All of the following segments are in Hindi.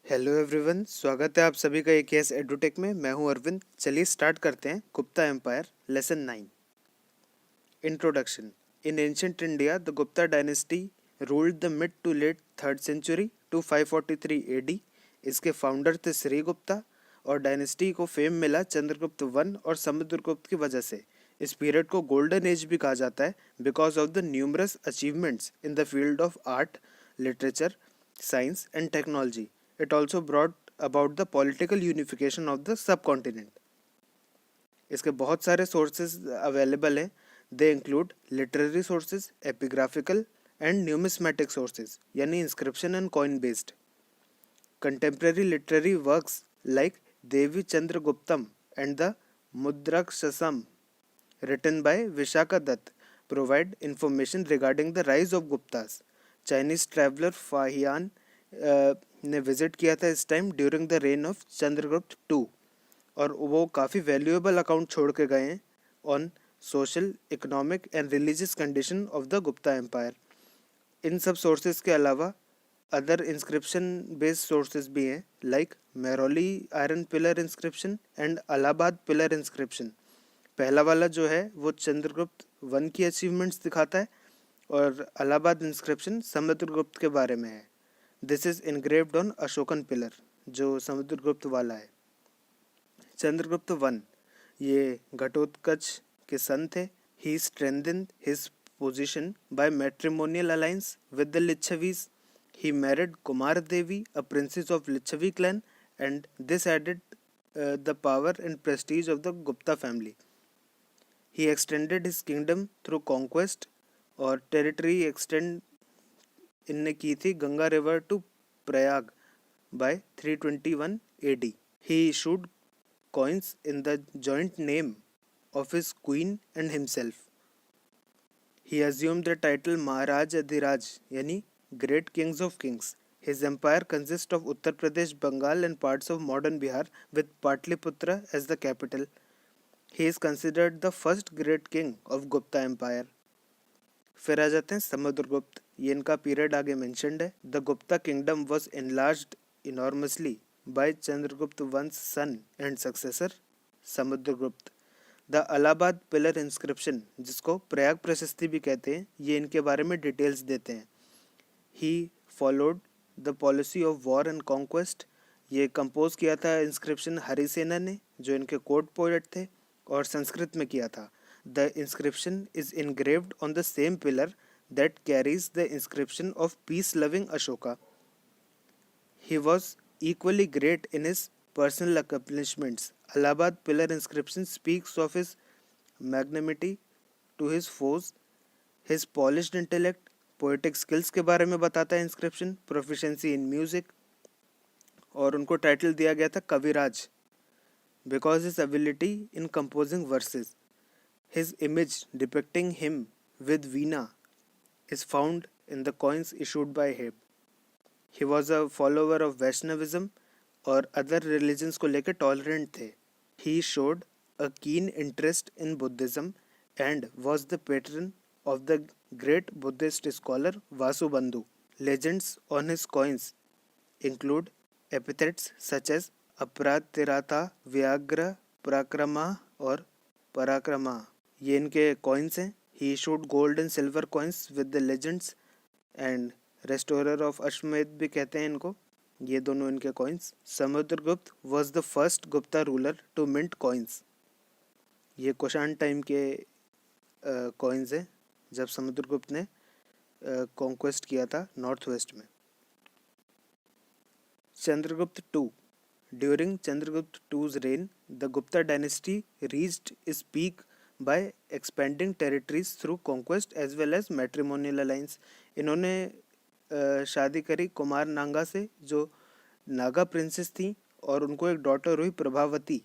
हेलो एवरीवन, स्वागत है आप सभी का AKS एडुटेक में। मैं हूं अरविंद। चलिए स्टार्ट करते हैं। Gupta empire lesson 9। Introduction. In ancient India the Gupta dynasty ruled the mid to late 3rd century to 543 AD। इसके फाउंडर थे श्री गुप्ता और डायनेस्टी को फेम मिला चंद्रगुप्त वन और समुद्रगुप्त की वजह से। इस पीरियड को गोल्डन एज भी कहा जाता है because of the numerous achievements in the field of art, literature, science and technology. It also brought about the political unification of the subcontinent. इसके बहुत सारे सोर्सेज अवेलेबल हैं. They include literary sources, epigraphical and numismatic sources यानी inscription and coin based. Contemporary literary works like Devi Chandraguptam and the Mudrakshasam written by Vishaka Dutt provide information regarding the rise of Guptas. Chinese traveller Fahien ने विजिट किया था इस time during the reign of Chandragupta two और वो काफ़ी वैल्यूएबल अकाउंट छोड़ के गए हैं on social, economic and religious condition of the Gupta empire. इन सब सोर्सेज के अलावा अदर इंस्क्रिप्शन बेस्ड सोर्सेज भी हैं like Mehrauli iron pillar inscription and Allahabad pillar inscription. पहला वाला जो है वो चंद्रगुप्त वन की अचीवमेंट्स दिखाता है और अलाहाबाद इंस्क्रिप्शन समुद्रगुप्त के बारे में है. This is engraved on Ashokan pillar जो समुद्रगुप्त वाला है. चंद्रगुप्त वन ये घटोत्कच के सन थे. He strengthened his position by matrimonial alliance with the Licchavis. He married Kumar Devi, a princess of Licchavi clan, and this added the power and prestige of the Gupta family. He extended his kingdom through conquest और टेरिटरी एक्सटेंड इनने की थी Ganga river to Prayag by 321 AD. He issued coins in the joint name of his queen and himself. He assumed the title Maharaj Adhiraj यानी Great Kings of Kings. His empire consists of Uttar Pradesh, Bengal and parts of modern Bihar with Patliputra as the capital. He is considered the first great king of Gupta Empire. फिर आ जाते हैं समुद्रगुप्त. ये इनका पीरियड आगे मेंशन्ड है. The Gupta kingdom was enlarged enormously by Chandragupta one's son and successor Samudragupta. The Allahabad pillar inscription जिसको प्रयाग प्रशस्ति भी कहते हैं ये इनके बारे में डिटेल्स देते हैं. He followed the policy of war and conquest. ये कंपोज किया था इंस्क्रिप्शन हरिसेना ने जो इनके कोर्ट पोएट थे और संस्कृत में किया था. The inscription is engraved on the same pillar that carries the inscription of peace loving Ashoka. He was equally great in his personal accomplishments. Allahabad pillar inscription speaks of his magnanimity to his foes, his polished intellect, poetic skills के बारे में बताता है इंस्क्रिप्शन, प्रोफिशिएंसी इन म्यूजिक और उनको टाइटल दिया गया था कविराज because his ability in composing verses. His image depicting him with veena is found in the coins issued by him. He was a follower of Vaishnavism और other religions को लेकर tolerant थे. He showed a keen interest in Buddhism and was the patron of the great Buddhist scholar Vasubandhu. Legends on his coins include epithets such as अपरातिराता, व्याग्र, पराक्रमा और पराक्रमा. ये इनके कॉइन्स हैं. He issued gold and silver coins with the legends and restorer of Ashvamedha भी कहते हैं इनको. ये दोनों इनके coins. Samudragupta was the first Gupta ruler to mint coins. ये कुषाण टाइम के कॉइन्स हैं जब समुद्रगुप्त ने कॉन्क्वेस्ट किया था नॉर्थ वेस्ट में. Chandragupta two. During Chandragupta II's reign, the Gupta dynasty reached its peak by expanding territories through conquest as well as matrimonial alliance. इन्होंने शादी करी कुमार नांगा से जो नागा प्रिंसेस थी और उनको एक डॉटर हुई प्रभावती.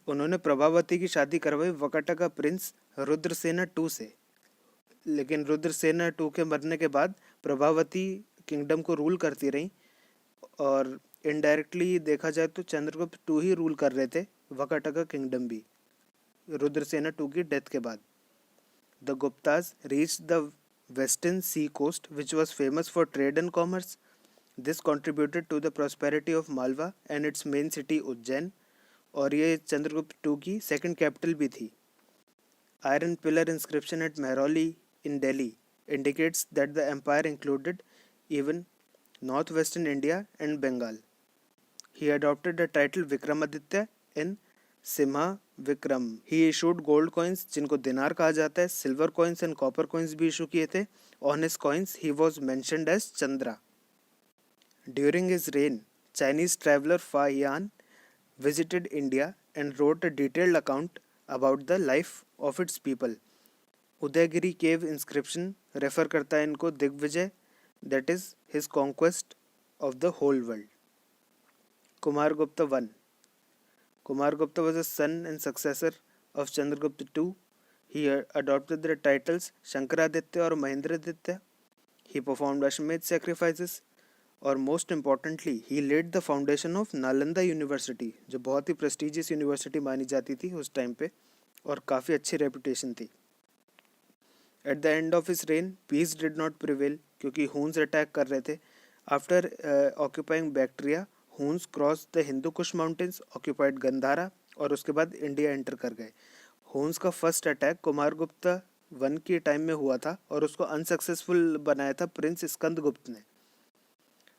उन्होंने प्रभावती की शादी करवाई वकाटा का प्रिंस रुद्रसेना टू से. लेकिन रुद्रसेना टू के मरने के बाद प्रभावती किंगडम को रूल करती रही और इनडायरेक्टली देखा जाए तो चंद्रगुप्त टू ही रूल कर रहे थे वकाटा का किंगडम भी रुद्रसेना टू की डेथ के बाद. The Guptas reach the western sea coast which was famous for trade and commerce. This contributed to the prosperity of Malwa and its main city Ujjain, और ये चंद्रगुप्त टू की सेकंड कैपिटल भी थी. Iron pillar inscription at Mehrauli in Delhi indicates that the empire included even northwestern India and Bengal. He adopted the title Vikramaditya in Simha Vikram. He issued gold coins जिनको दिनार कहा जाता है, silver coins and copper coins भी issue किए थे. On his coins he was mentioned as Chandra. During his reign, Chinese traveler Fa Yan visited India and wrote a detailed account about the life of its people. Udayagiri cave inscription refer करता है इनको दिग्विजय, that is his conquest of the whole world. Kumargupta I. Kumargupta was a son and successor of Chandragupta II. He adopted the titles Shankaraditya और Mahendraditya. He performed Ashwamedh sacrifices, और most importantly he led the foundation of Nalanda university, जो बहुत ही प्रेस्टिजियस यूनिवर्सिटी मानी जाती थी उस टाइम पे और काफ़ी अच्छी रेपुटेशन थी. At the end of his reign peace did not prevail क्योंकि हून्स अटैक कर रहे थे. After occupying Bactria, Huns cross the Hindu Kush mountains, occupied Gandhara और उसके बाद इंडिया एंटर कर गए. हून्स का फर्स्ट अटैक कुमारगुप्ता वन के टाइम में हुआ था और उसको अनसक्सेसफुल बनाया था प्रिंस स्कंदगुप्त ने.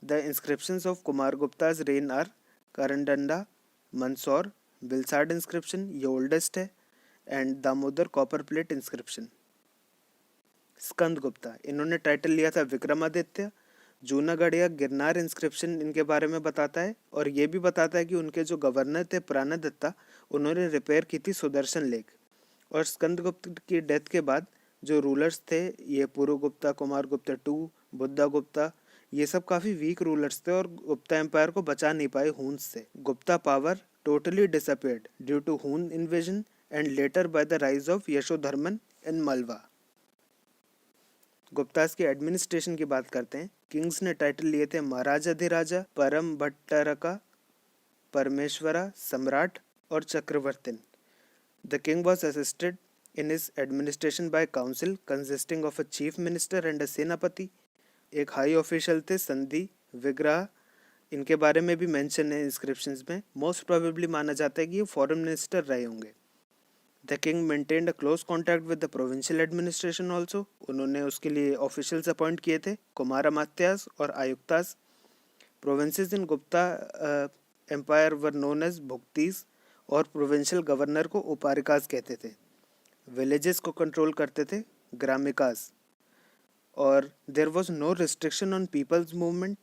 The inscriptions of Kumargupta's reign are Karandanda, Mandsaur, Bilsad inscription, ये oldest है, and Damodar copper plate inscription. Skandagupta, इन्होंने टाइटल लिया था विक्रमादित्य. जूनागढ़ या गिरनार इंस्क्रिप्शन इनके बारे में बताता है और ये भी बताता है कि उनके जो गवर्नर थे प्राणदत्ता, उन्होंने रिपेयर की थी सुदर्शन लेक. और स्कंदगुप्त की डेथ के बाद जो रूलर्स थे, ये पुरुगुप्ता, कुमारगुप्ता टू, बुद्धागुप्ता, ये सब काफ़ी वीक रूलर्स थे और गुप्ता एम्पायर को बचा नहीं पाए हून्स से. Gupta power totally disappeared due to Hun invasion and later by the rise of Yashodharman in Malwa. Guptas के एडमिनिस्ट्रेशन की बात करते हैं. किंग्स ने टाइटल लिए थे महाराजाधिराजा, परम भट्टारका, परमेश्वरा, सम्राट और Chakravartin. The king was assisted in his administration by council consisting of a chief minister and a senapati. एक हाई ऑफिशियल थे संधि विग्रह, इनके बारे में भी मेंशन है इंस्क्रिप्शंस में. मोस्ट प्रोबेबली माना जाता है कि ये फॉरेन मिनिस्टर रहे होंगे. The king maintained a close contact with the provincial administration also. उन्होंने उसके लिए ऑफिशियल्स अपॉइंट किए थे, कुमारामात्यास और Ayuktas. Provinces in Gupta empire were known as Bhuktis और प्रोविंशियल गवर्नर को उपारिकास कहते थे. विलेजेस को कंट्रोल करते थे ग्रामिकास. और there was no restriction on people's movement.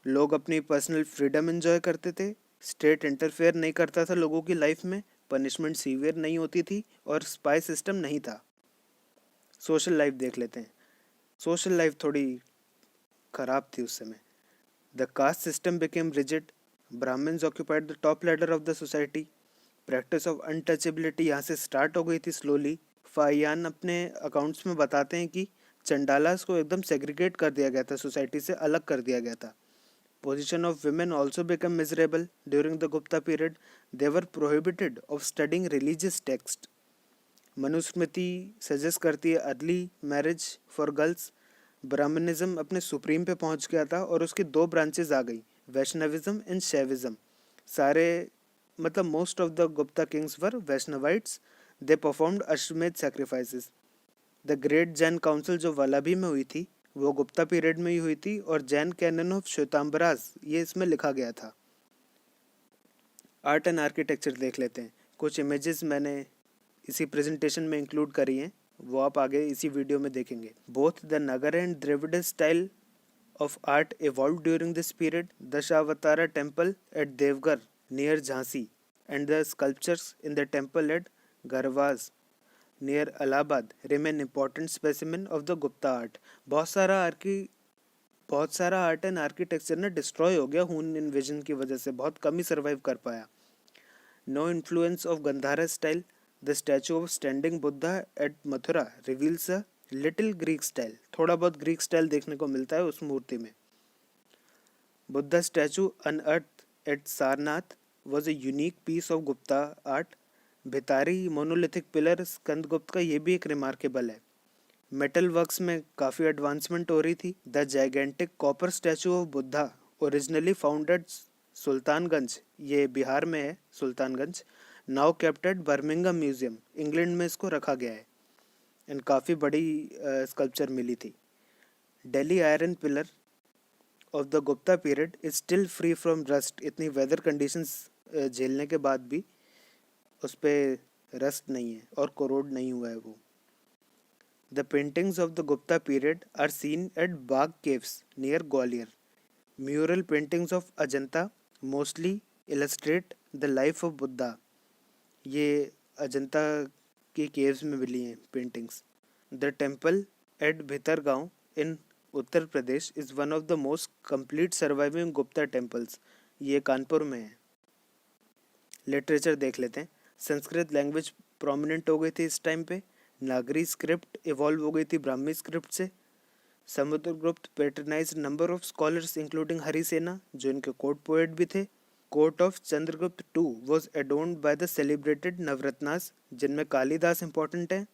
लोग अपनी पर्सनल फ्रीडम एंजॉय करते थे. स्टेट इंटरफेयर नहीं करता था लोगों की लाइफ में. पनिशमेंट सीवियर नहीं होती थी और स्पाई सिस्टम नहीं था. सोशल लाइफ देख लेते हैं. सोशल लाइफ थोड़ी ख़राब थी उस समय. The caste system became rigid. Brahmans occupied the top ladder of the society. Practice of untouchability यहाँ से स्टार्ट हो गई थी स्लोली. फायान अपने अकाउंट्स में बताते हैं कि चंडालास को एकदम सेग्रीगेट कर दिया गया था, सोसाइटी से अलग कर दिया गया था. Position of women also become miserable during the Gupta period. They were prohibited of studying religious text. Manusmriti suggest करती है early marriage for girls. Brahmanism अपने सुप्रीम पे पहुंच गया था और उसकी दो ब्रांचेज आ गई, वैष्णविज्म एंड शैविज्म. सारे मतलब most of the Gupta kings were Vaishnavites. They performed Ashvamedha sacrifices. The great Jain council जो वल्लभी में हुई थी वो गुप्ता पीरियड में ही हुई थी और जैन कैनन ऑफ श्वेतांबरास ये इसमें लिखा गया था. आर्ट एंड आर्किटेक्चर देख लेते हैं. कुछ इमेजेस मैंने इसी प्रेजेंटेशन में इंक्लूड करी हैं, वो आप आगे इसी वीडियो में देखेंगे. Both the Nagara and Dravida style of art evolved during this period. Dashavatara temple at Devgar near Jhansi and the sculptures in the temple at Garhwaz near Allahabad remain important specimen of the Gupta art. बहुत सारा आर्ट एंड आर्किटेक्चर ना डिस्ट्रॉय हो गया हून इन्वेजन की वजह से, बहुत कम ही सर्वाइव कर पाया. No influence of Gandhara style. The statue of standing Buddha at Mathura reveals a little Greek style. थोड़ा बहुत ग्रीक स्टाइल देखने को मिलता है उस मूर्ति में. Buddha statue unearth at Sarnath was a unique piece of Gupta art. Bhitari monolithic pillar Skandagupta का ये भी एक रिमार्केबल है. मेटल वर्क्स में काफ़ी एडवांसमेंट हो रही थी. The gigantic copper statue of Buddha originally founded Sultanganj, ये बिहार में है Sultanganj, now kept at Birmingham museum, England में इसको रखा गया है। एंड काफ़ी बड़ी स्कल्पचर मिली थी। Delhi iron pillar of the Gupta period is still free from rust, इतनी वेदर कंडीशंस झेलने के बाद भी उस पर रस्ट नहीं है और कोरोड नहीं हुआ है वो। The paintings of the Gupta period are seen at Bagh caves near Gwalior. Mural paintings of Ajanta mostly illustrate the life of Buddha, ये अजंता की केव्स में मिली हैं paintings. The temple at Bhitargaon in Uttar Pradesh is one of the most complete surviving Gupta temples, ये कानपुर में है। लिटरेचर देख लेते हैं। संस्कृत लैंग्वेज प्रोमिनेंट हो गई थी इस टाइम पे। नागरी स्क्रिप्ट इवॉल्व हो गई थी ब्राह्मी स्क्रिप्ट से। Samudragupta patronise number of scholars including Harisena, जो इनके कोर्ट पोएट भी थे। Court of Chandragupta two was adorned by the celebrated Navratnas, जिनमें कालिदास इंपॉर्टेंट है,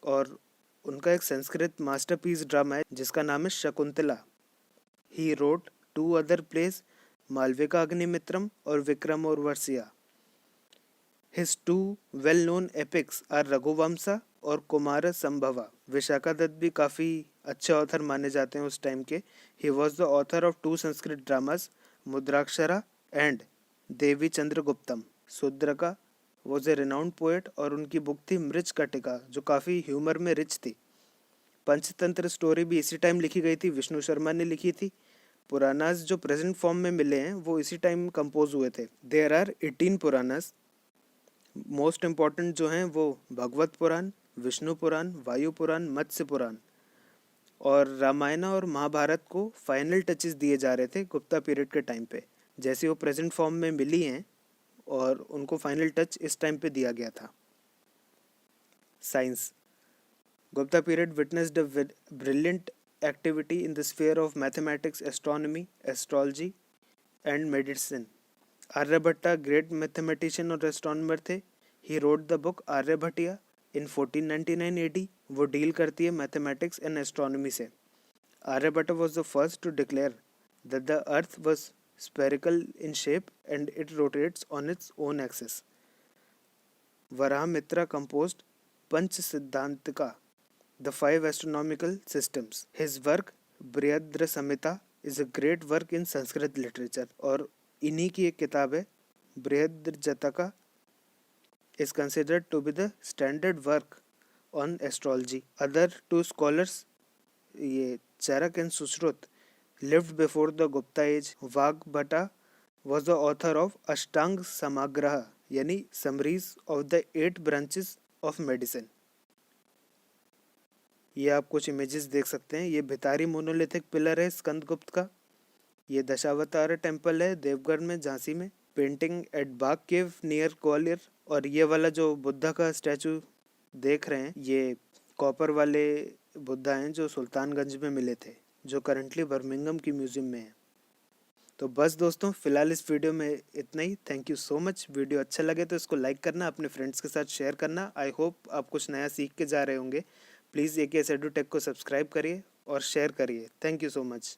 और उनका एक संस्कृत मास्टरपीस ड्रामा है जिसका नाम है Shakuntala. He wrote 2 other plays, Malavika Agnimitram और विक्रम और वर्षिया। His 2 well-known epics are रघुवंशा और कुमार संभवा। विशाखा दत्त भी काफ़ी अच्छे ऑथर माने जाते हैं उस टाइम के। He was the author of 2 Sanskrit dramas, Mudrakshara and Devi Chandraguptam. Shudraka was a renowned poet और उनकी बुक थी मृच कटिका, जो काफ़ी ह्यूमर में रिच थी। पंचतंत्र स्टोरी भी इसी टाइम लिखी गई थी, विष्णु शर्मा ने लिखी थी। पुरानास जो प्रेजेंट फॉर्म में मिले हैं वो इसी टाइम कंपोज हुए थे। There are 18 Puranas. Most important जो हैं वो भगवत पुराण, विष्णु पुराण, वायु पुराण, मत्स्य पुराण। और रामायण और महाभारत को फाइनल टचेस दिए जा रहे थे गुप्ता पीरियड के टाइम पे, जैसे वो प्रेजेंट फॉर्म में मिली हैं और उनको फाइनल टच इस टाइम पे दिया गया था। Science. Gupta period witnessed a brilliant activity in the sphere of mathematics, astronomy, astrology and medicine. Aryabhatta great mathematician और एस्ट्रोनॉमर थे। He wrote the book Aryabhatiya in 1499 AD। वो डील करती है मैथमेटिक्स एंड एस्ट्रोनॉमी से। Aryabhatta was the first to declare that the earth was spherical in shape and it rotates on its own axis. Varahamitra composed Panchasiddhantika, the 5 astronomical systems. His work Brihad Samhita is a great work in Sanskrit literature, और इन्हीं की एक किताब है बृहद्र जतका, is considered to be the standard work on astrology. Other 2 scholars, ये Charaka and Sushruta, lived before the Gupta age. Vagbhata was the author of Ashtang Samagraha, यानी summaries of the 8 branches of medicine. ये आप कुछ इमेजेस देख सकते हैं। ये भितारी मोनोलिथिक पिलर है स्कंदगुप्त का। ये दशावतार टेम्पल है देवगढ़ में, झांसी में। पेंटिंग एट बाग केव नियर ग्वालियर। और ये वाला जो बुद्धा का स्टैचू देख रहे हैं, ये कॉपर वाले बुद्धा हैं जो सुल्तानगंज में मिले थे, जो करंटली बर्मिंघम की म्यूजियम में है। तो बस दोस्तों, फिलहाल इस वीडियो में इतना ही। Thank you so much. Video अच्छा लगे तो इसको लाइक करना, अपने फ्रेंड्स के साथ शेयर करना। आई होप आप कुछ नया सीख के जा रहे होंगे। प्लीज़ AKS एडुटेक को सब्सक्राइब करिए और शेयर करिए। Thank you so much.